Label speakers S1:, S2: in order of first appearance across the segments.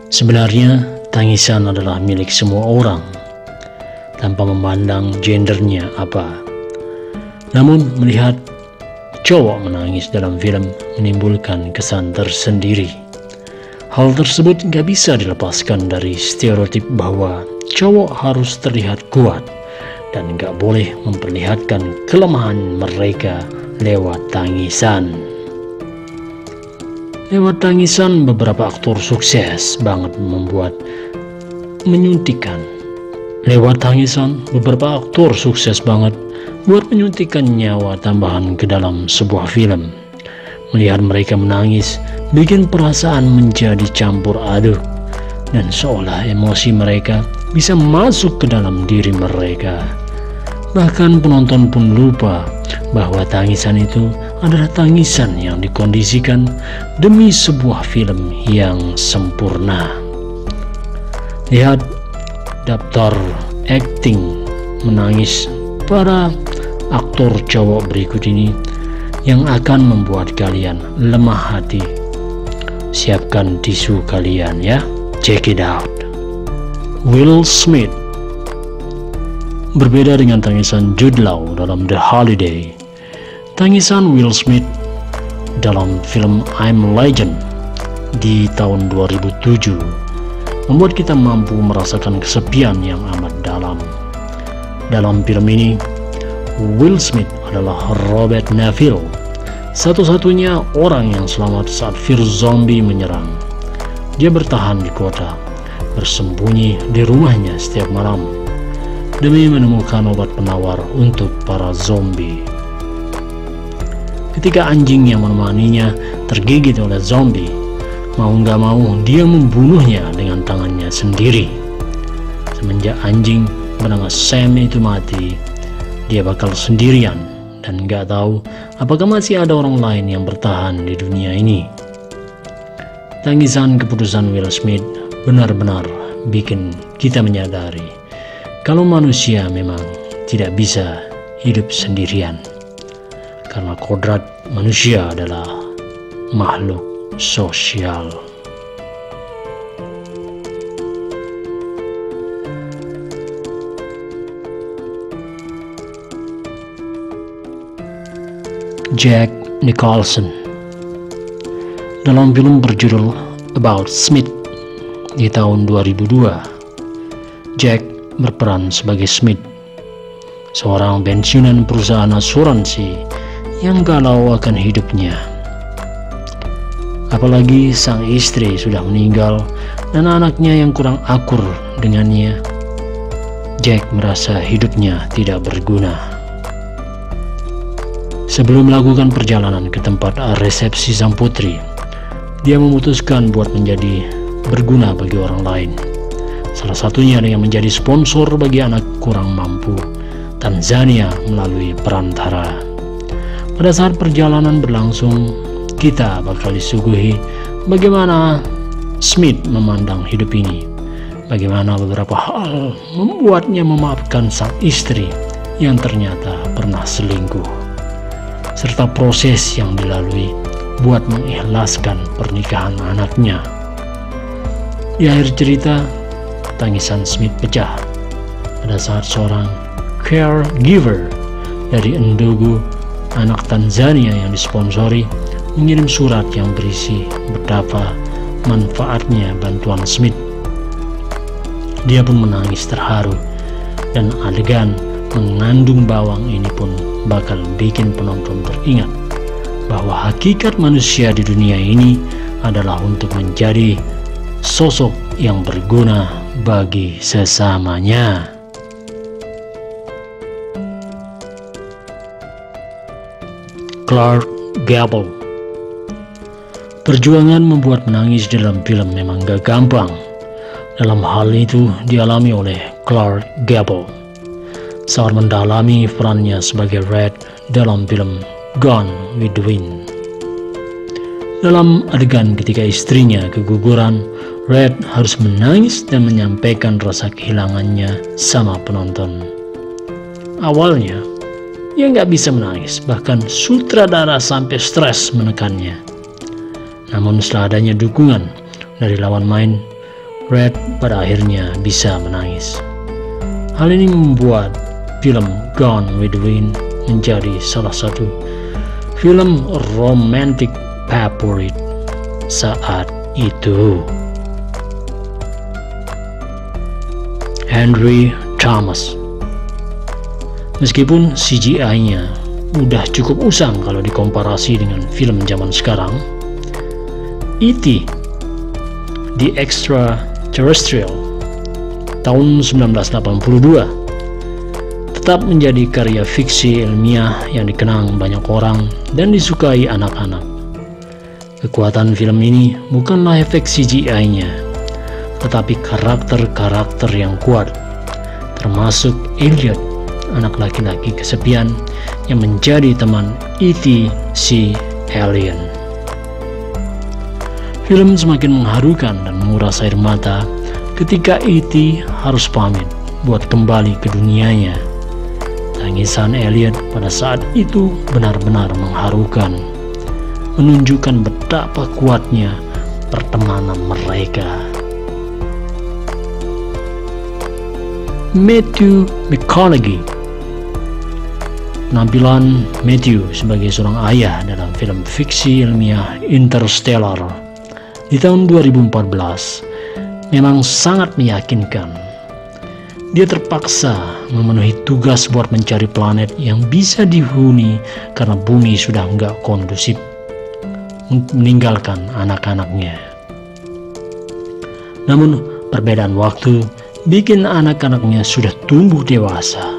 S1: Sebenarnya, tangisan adalah milik semua orang, tanpa memandang gendernya apa. Namun, melihat cowok menangis dalam film menimbulkan kesan tersendiri. Hal tersebut gak bisa dilepaskan dari stereotip bahwa cowok harus terlihat kuat dan gak boleh memperlihatkan kelemahan mereka lewat tangisan. Lewat tangisan, beberapa aktor sukses banget membuat menyuntikkan. Lewat tangisan, beberapa aktor sukses banget buat menyuntikkan nyawa tambahan ke dalam sebuah film. Melihat mereka menangis, bikin perasaan menjadi campur aduk, dan seolah emosi mereka bisa masuk ke dalam diri mereka. Bahkan penonton pun lupa bahwa tangisan itu adalah tangisan yang dikondisikan demi sebuah film yang sempurna. Lihat daftar acting menangis para aktor cowok berikut ini yang akan membuat kalian lemah hati. Siapkan tisu kalian ya. Check it out. Will Smith. Berbeda dengan tangisan Jude Law dalam The Holiday, tangisan Will Smith dalam film I'm Legend di tahun 2007 membuat kita mampu merasakan kesepian yang amat dalam. Dalam film ini, Will Smith adalah Robert Neville, satu-satunya orang yang selamat saat virus zombie menyerang. Dia bertahan di kota, bersembunyi di rumahnya setiap malam demi menemukan obat penawar untuk para zombie. Ketika anjing yang menemaninya tergigit oleh zombie, mau gak mau dia membunuhnya dengan tangannya sendiri. Semenjak anjing bernama Sam itu mati, dia bakal sendirian dan gak tahu apakah masih ada orang lain yang bertahan di dunia ini. Tangisan keputusan Will Smith benar-benar bikin kita menyadari kalau manusia memang tidak bisa hidup sendirian, karena kodrat manusia adalah makhluk sosial. Jack Nicholson dalam film berjudul About Smith di tahun 2002, Jack berperan sebagai Smith, seorang pensiunan perusahaan asuransi yang galau akan hidupnya. Apalagi sang istri sudah meninggal dan anaknya yang kurang akur dengannya. Jack merasa hidupnya tidak berguna. Sebelum melakukan perjalanan ke tempat resepsi sang putri, dia memutuskan buat menjadi berguna bagi orang lain. Salah satunya dengan menjadi sponsor bagi anak kurang mampu Tanzania melalui perantara. Pada saat perjalanan berlangsung, kita bakal disuguhi bagaimana Smith memandang hidup ini, bagaimana beberapa hal membuatnya memaafkan sang istri yang ternyata pernah selingkuh, serta proses yang dilalui buat mengikhlaskan pernikahan anaknya. Di akhir cerita, tangisan Smith pecah pada saat seorang caregiver dari Ndugu, anak Tanzania yang disponsori, mengirim surat yang berisi betapa manfaatnya bantuan Smith. Dia pun menangis terharu, dan adegan mengandung bawang ini pun bakal bikin penonton teringat bahwa hakikat manusia di dunia ini adalah untuk menjadi sosok yang berguna bagi sesamanya. Clark Gable. Perjuangan membuat menangis dalam film memang gak gampang. Dalam hal itu dialami oleh Clark Gable saat mendalami perannya sebagai Red dalam film Gone with the Wind. Dalam adegan ketika istrinya keguguran, Red harus menangis dan menyampaikan rasa kehilangannya sama penonton. Awalnya, ia nggak bisa menangis, bahkan sutradara sampai stres menekannya. Namun setelah adanya dukungan dari lawan main, Red pada akhirnya bisa menangis. Hal ini membuat film Gone with the Wind menjadi salah satu film romantic favorit saat itu. Henry Thomas. Meskipun CGI-nya udah cukup usang kalau dikomparasi dengan film zaman sekarang, E.T. The Extraterrestrial tahun 1982 tetap menjadi karya fiksi ilmiah yang dikenang banyak orang dan disukai anak-anak. Kekuatan film ini bukanlah efek CGI-nya, tetapi karakter-karakter yang kuat, termasuk Elliot, anak laki-laki kesepian yang menjadi teman E.T. si alien. Film semakin mengharukan dan menguras air mata ketika E.T. harus pamit buat kembali ke dunianya. Tangisan Elliot pada saat itu benar-benar mengharukan, menunjukkan betapa kuatnya pertemanan mereka. Matthew McConaughey. Penampilan Matthew sebagai seorang ayah dalam film fiksi ilmiah Interstellar di tahun 2014 memang sangat meyakinkan. Dia terpaksa memenuhi tugas buat mencari planet yang bisa dihuni karena bumi sudah nggak kondusif untuk meninggalkan anak-anaknya. Namun perbedaan waktu bikin anak-anaknya sudah tumbuh dewasa,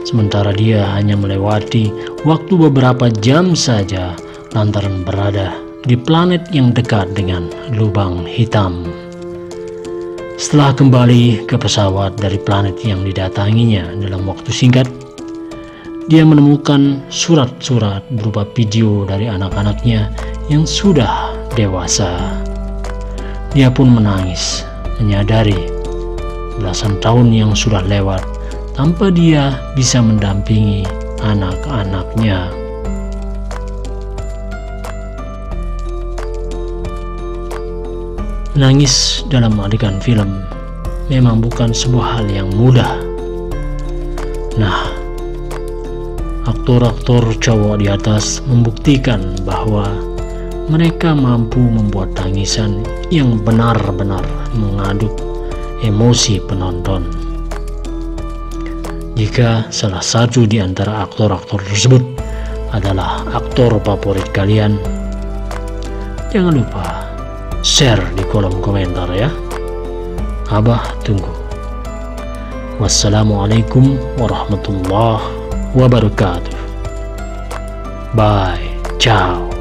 S1: sementara dia hanya melewati waktu beberapa jam saja lantaran berada di planet yang dekat dengan lubang hitam. Setelah kembali ke pesawat dari planet yang didatanginya dalam waktu singkat, dia menemukan surat-surat berupa video dari anak-anaknya yang sudah dewasa. Dia pun menangis, menyadari belasan tahun yang sudah lewat tanpa dia bisa mendampingi anak-anaknya. Menangis dalam adegan film memang bukan sebuah hal yang mudah. Nah, aktor-aktor cowok di atas membuktikan bahwa mereka mampu membuat tangisan yang benar-benar mengaduk emosi penonton. Jika salah satu di antara aktor-aktor tersebut adalah aktor favorit kalian, jangan lupa share di kolom komentar ya. Abah tunggu. Wassalamualaikum warahmatullahi wabarakatuh. Bye, ciao.